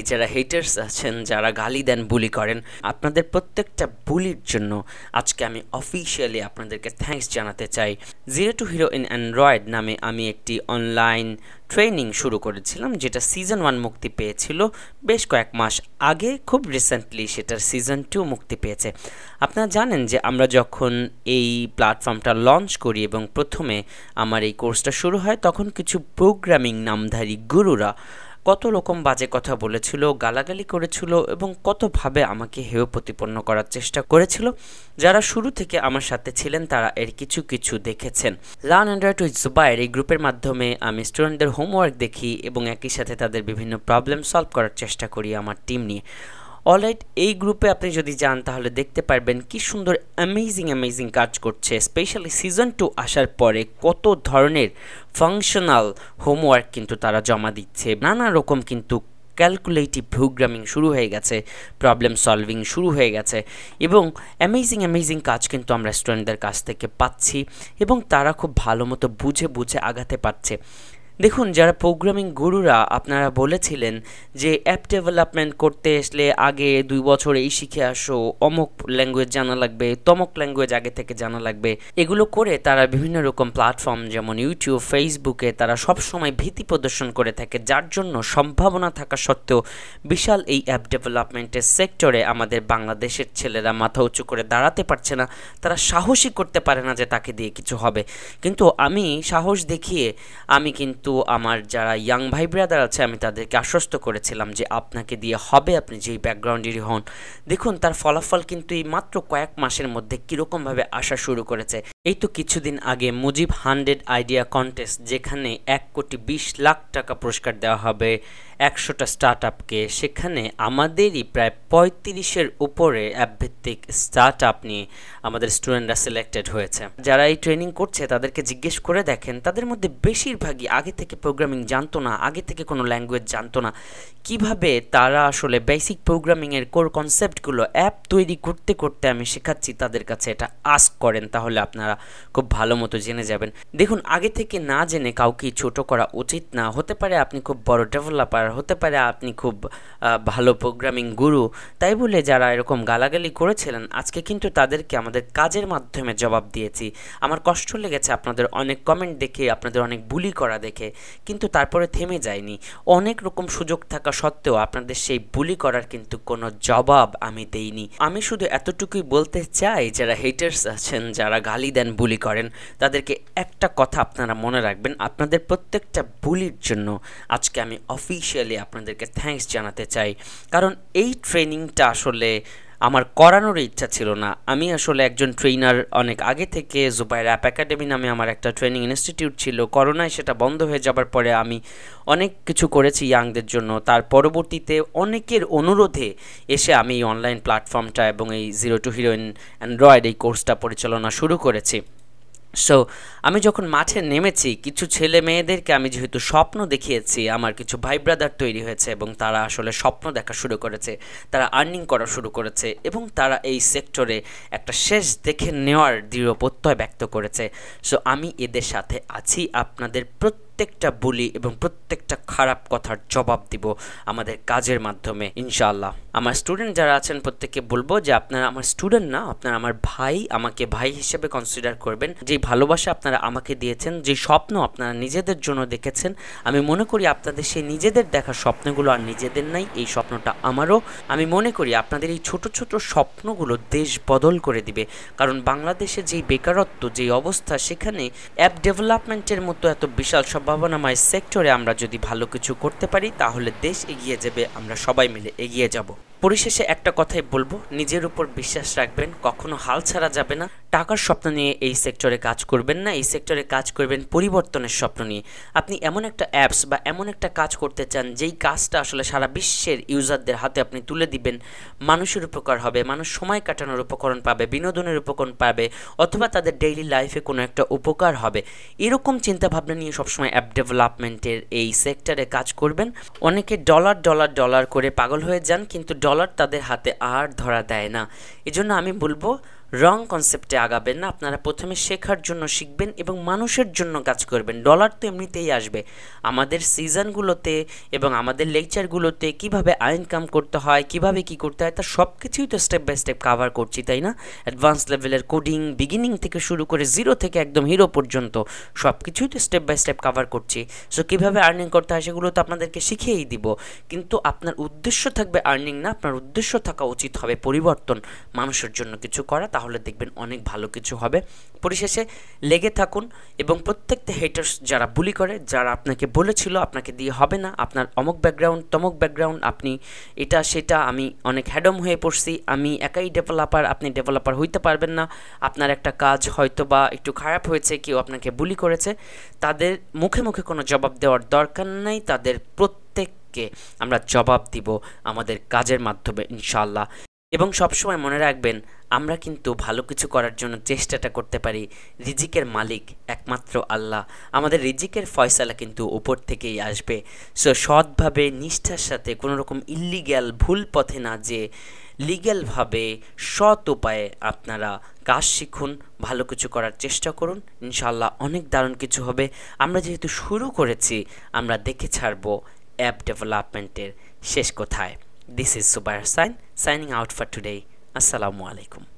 যারা হেটার্স আছেন, যারা গালি দেন, বুলি করেন, আপনাদের প্রত্যেকটা বুলির জন্য আজকে আমি অফিসিয়ালি আপনাদেরকে থ্যাঙ্কস জানাতে চাই। 0 to Hero in Android নামে আমি একটি অনলাইন ট্রেনিং শুরু করেছিলাম, যেটা সিজন 1 মুক্তি পেয়েছিল বেশ কয়েক মাস আগে। খুব রিসেন্টলি সেটার সিজন 2 মুক্তি পেয়েছে। আপনারা জানেন যে আমরা যখন এই প্ল্যাটফর্মটা লঞ্চ করি এবং প্রথমে আমার এই কোর্সটা শুরু হয়, তখন কিছু প্রোগ্রামিং নামধারী গুরুরা কত রকম বাজে কথা বলেছিল, গালাগালি করেছিল এবং কতভাবে আমাকে হেয় প্রতিপন্ন করার চেষ্টা করেছিল। যারা শুরু থেকে আমার সাথে ছিলেন তারা এর কিছু কিছু দেখেছেন। লার্ন অ্যান্ড্রয়েড উইথ জুবাইর এই গ্রুপের মাধ্যমে আমি স্টুডেন্টদের হোমওয়ার্ক দেখি এবং একই সাথে তাদের বিভিন্ন প্রবলেম সলভ করার চেষ্টা করি আমার টিম নিয়ে। অলরাইট, এই গ্রুপে আপনি যদি যান তাহলে দেখতে পারবেন কি সুন্দর অ্যামেজিং কাজ করছে। স্পেশালি সিজন 2 আসার পরে কত ধরনের ফাংশনাল হোমওয়ার্ক কিন্তু তারা জমা দিচ্ছে। নানা রকম কিন্তু ক্যালকুলেটিভ প্রোগ্রামিং শুরু হয়ে গেছে, প্রবলেম সলভিং শুরু হয়ে গেছে এবং অ্যামেজিং কাজ কিন্তু আমরা স্টুডেন্টদের কাছ থেকে পাচ্ছি এবং তারা খুব ভালো মতো বুঝে আগাতে পারছে। দেখুন, যারা প্রোগ্রামিং গুরুরা আপনারা বলেছিলেন যে অ্যাপ ডেভেলপমেন্ট করতে আসলে আগে 2 বছর এই শিখে আসো, অমুক ল্যাঙ্গুয়েজ জানা লাগবে, তমক ল্যাঙ্গুয়েজ আগে থেকে জানা লাগবে, এগুলো করে তারা বিভিন্ন রকম প্ল্যাটফর্ম যেমন ইউটিউব, ফেসবুকে তারা সবসময় ভীতি প্রদর্শন করে থাকে, যার জন্য সম্ভাবনা থাকা সত্ত্বেও বিশাল এই অ্যাপ ডেভেলপমেন্টের সেক্টরে আমাদের বাংলাদেশের ছেলেরা মাথা উঁচু করে দাঁড়াতে পারছে না। তারা সাহসই করতে পারে না যে তাকে দিয়ে কিছু হবে। কিন্তু আমি সাহস দেখিয়ে আমি কিন্তু আমার যারা ইয়াং ভাই ব্রাদার আছে আমি তাদেরকে আশ্বস্ত করেছিলাম যে আপনাকে দিয়ে হবে, আপনি যেই ব্যাকগ্রাউন্ডেরই হন। দেখুন, তার ফলাফল কিন্তু এই মাত্র কয়েক মাসের মধ্যে কীরকমভাবে আসা শুরু করেছে। এই তো কিছুদিন আগে মুজিব 100 আইডিয়া কন্টেস্ট, যেখানে 1,20,00,000 টাকা পুরস্কার দেওয়া হবে 100টা স্টার্ট আপকে, সেখানে আমাদেরই প্রায় 35-এর উপরে অ্যাপভিত্তিক স্টার্ট আপ নিয়ে আমাদের স্টুডেন্টরা সিলেক্টেড হয়েছে। যারা এই ট্রেনিং করছে তাদেরকে জিজ্ঞেস করে দেখেন, তাদের মধ্যে বেশিরভাগই আগে থেকে প্রোগ্রামিং জানতো না, আগে থেকে কোনো ল্যাঙ্গুয়েজ জানতো না। কিভাবে তারা আসলে বেসিক প্রোগ্রামিংয়ের কোর কনসেপ্টগুলো অ্যাপ তৈরি করতে করতে আমি শেখাচ্ছি তাদের কাছে, এটা আস্ক করেন তাহলে আপনারা খুব ভালো মতো জেনে যাবেন। দেখুন, আগে থেকে না জেনে কাউকে ছোট করা উচিত না। হতে পারে আপনি খুব বড় ডেভেলপার, হতে পারে আপনি খুব ভালো প্রোগ্রামিং গুরু, তাই বলে যারা এরকম গালাগালি করেছিলেন আজকে কিন্তু তাদেরকে আমাদের কাজের মাধ্যমে জবাব দিয়েছি। আমার কষ্ট লেগেছে আপনাদের অনেক কমেন্ট দেখে, আপনাদের অনেক বুলি করা দেখে, কিন্তু তারপরে থেমে যায়নি। অনেক রকম সুযোগ থাকা সত্ত্বেও আপনাদের সেই বুলি করার কিন্তু কোনো জবাব আমি দেইনি। আমি শুধু এতটুকুই বলতে চাই, যারা হেটার্স আছেন, যারা গালি দেন, বুলি করেন, তাদেরকে একটা কথা আপনারা মনে রাখবেন, আপনাদের প্রত্যেকটা বুলির জন্য আজকে আমি অফিসিয়ালি আপনাদেরকে থ্যাঙ্কস জানাতে চাই। কারণ এই ট্রেনিংটা আসলে আমার করানোর ইচ্ছা ছিল না। আমি আসলে একজন ট্রেনার, অনেক আগে থেকে জুবাইর অ্যাপ একাডেমি নামে আমার একটা ট্রেনিং ইনস্টিটিউট ছিল। করোনায় সেটা বন্ধ হয়ে যাবার পরে আমি অনেক কিছু করেছি ইয়াংদের জন্য। তার পরবর্তীতে অনেকের অনুরোধে এসে আমি এই অনলাইন প্ল্যাটফর্মটা এবং এই 0 to Hero in Android এই কোর্সটা পরিচালনা শুরু করেছি। সো আমি যখন মাঠে নেমেছি, কিছু ছেলে মেয়েদেরকে আমি যেহেতু স্বপ্ন দেখিয়েছি, আমার কিছু ভাই ব্রাদার তৈরি হয়েছে এবং তারা আসলে স্বপ্ন দেখা শুরু করেছে, তারা আর্নিং করা শুরু করেছে এবং তারা এই সেক্টরে একটা শেষ দেখে নেওয়ার দৃঢ় প্রত্যয় ব্যক্ত করেছে। সো আমি এদের সাথে আছি। আপনাদের প্রত্যেকটা বুলি এবং প্রত্যেকটা খারাপ কথার জবাব দিব আমাদের কাজের মাধ্যমে ইনশাআল্লাহ। আমার স্টুডেন্ট যারা আছেন প্রত্যেককে বলবো যে আপনারা আমার স্টুডেন্ট না, আপনারা আমার ভাই, আমাকে ভাই হিসেবে কনসিডার করবেন। যে ভালোবাসা আপনারা আমাকে দিয়েছেন, যে স্বপ্ন আপনারা নিজেদের জন্য দেখেছেন, আমি মনে করি আপনাদের সেই নিজেদের দেখা স্বপ্নগুলো আর নিজেদের নাই, এই স্বপ্নটা আমারও। আমি মনে করি আপনাদের এই ছোট ছোট স্বপ্নগুলো দেশ বদল করে দিবে। কারণ বাংলাদেশে যেই বেকারত্ব, যেই অবস্থা, সেখানে অ্যাপ ডেভেলপমেন্টের মতো এত বিশাল সম্ভাবনাময় সেক্টরে আমরা যদি ভালো কিছু করতে পারি তাহলে দেশ এগিয়ে যাবে, আমরা সবাই মিলে এগিয়ে যাব। পরিশেষে একটা কথাই বলবো, নিজের উপর বিশ্বাস রাখবেন, কখনো হাল ছাড়া যাবে না। টাকার স্বপ্ন নিয়ে এই সেক্টরে কাজ করবেন না, এই সেক্টরে কাজ করবেন পরিবর্তনের স্বপ্ন নিয়ে। আপনি এমন একটা অ্যাপস বা এমন একটা কাজ করতে চান যেই কাজটা আসলে সারা বিশ্বের ইউজারদের হাতে আপনি তুলে দিবেন, মানুষের উপকার হবে, মানুষ সময় কাটানোর উপকরণ পাবে, বিনোদনের উপকরণ পাবে, অথবা তাদের ডেইলি লাইফে কোনো একটা উপকার হবে। এরকম চিন্তাভাবনা নিয়ে সবসময় অ্যাপ ডেভেলপমেন্টের এই সেক্টরে কাজ করবেন। অনেকে ডলার করে পাগল হয়ে যান, কিন্তু ডলার তাদের হাতে আর ধরা দেয় না। এজন্য আমি বলবো রং কনসেপ্টে আগাবেন না। আপনারা প্রথমে শেখার জন্য শিখবেন এবং মানুষের জন্য কাজ করবেন। ডলার তো এমনিতেই আসবে। আমাদের সিজনগুলোতে এবং আমাদের লেকচারগুলোতে কিভাবে ইনকাম করতে হয়, কিভাবে কি করতে হয়, তা সব কিছুই তো স্টেপ বাই স্টেপ কাভার করছি, তাই না? অ্যাডভান্স লেভেলের কোডিং, বিগিনিং থেকে শুরু করে জিরো থেকে একদম হিরো পর্যন্ত সব কিছুই তো স্টেপ বাই স্টেপ কাভার করছি। সো কীভাবে আর্নিং করতে হয় সেগুলো তো আপনাদেরকে শিখিয়েই দিব, কিন্তু আপনার উদ্দেশ্য থাকবে আর্নিং না, আপনার উদ্দেশ্য থাকা উচিত হবে পরিবর্তন, মানুষের জন্য কিছু করা। তাহলে দেখবেন অনেক ভালো কিছু হবে। পরিশেষে লেগে থাকুন এবং প্রত্যেকটা হেটার্স যারা বুলি করে, যারা আপনাকে বলেছিল আপনাকে দিয়ে হবে না, আপনার অমুক ব্যাকগ্রাউন্ড তমুক ব্যাকগ্রাউন্ড, আপনি এটা সেটা, আমি অনেক হ্যাডম হয়ে পড়ছি, আমি একাই ডেভেলপার, আপনি ডেভেলপার হইতে পারবেন না, আপনার একটা কাজ হয়তো বা একটু খারাপ হয়েছে, কেউ আপনাকে বুলি করেছে, তাদের মুখে মুখে কোনো জবাব দেওয়ার দরকার নাই। তাদের প্রত্যেককে আমরা জবাব দিব আমাদের কাজের মাধ্যমে ইনশাআল্লাহ। এবং সবসময় মনে রাখবেন, আমরা কিন্তু ভালো কিছু করার জন্য চেষ্টাটা করতে পারি, রিজিকের মালিক একমাত্র আল্লাহ। আমাদের রিজিকের ফয়সালা কিন্তু উপর থেকেই আসবে। সো সৎভাবে নিষ্ঠার সাথে, কোনো রকম ইল্লিগ্যাল ভুল পথে না, যে লিগ্যালভাবে সৎ উপায়ে আপনারা কাজ শিখুন, ভালো কিছু করার চেষ্টা করুন। ইনশাআল্লাহ অনেক দারুণ কিছু হবে। আমরা যেহেতু শুরু করেছি, আমরা দেখে ছাড়বো অ্যাপ ডেভেলপমেন্টের শেষ কোথায়। This is Subair Signing out for today. Assalamu alaikum.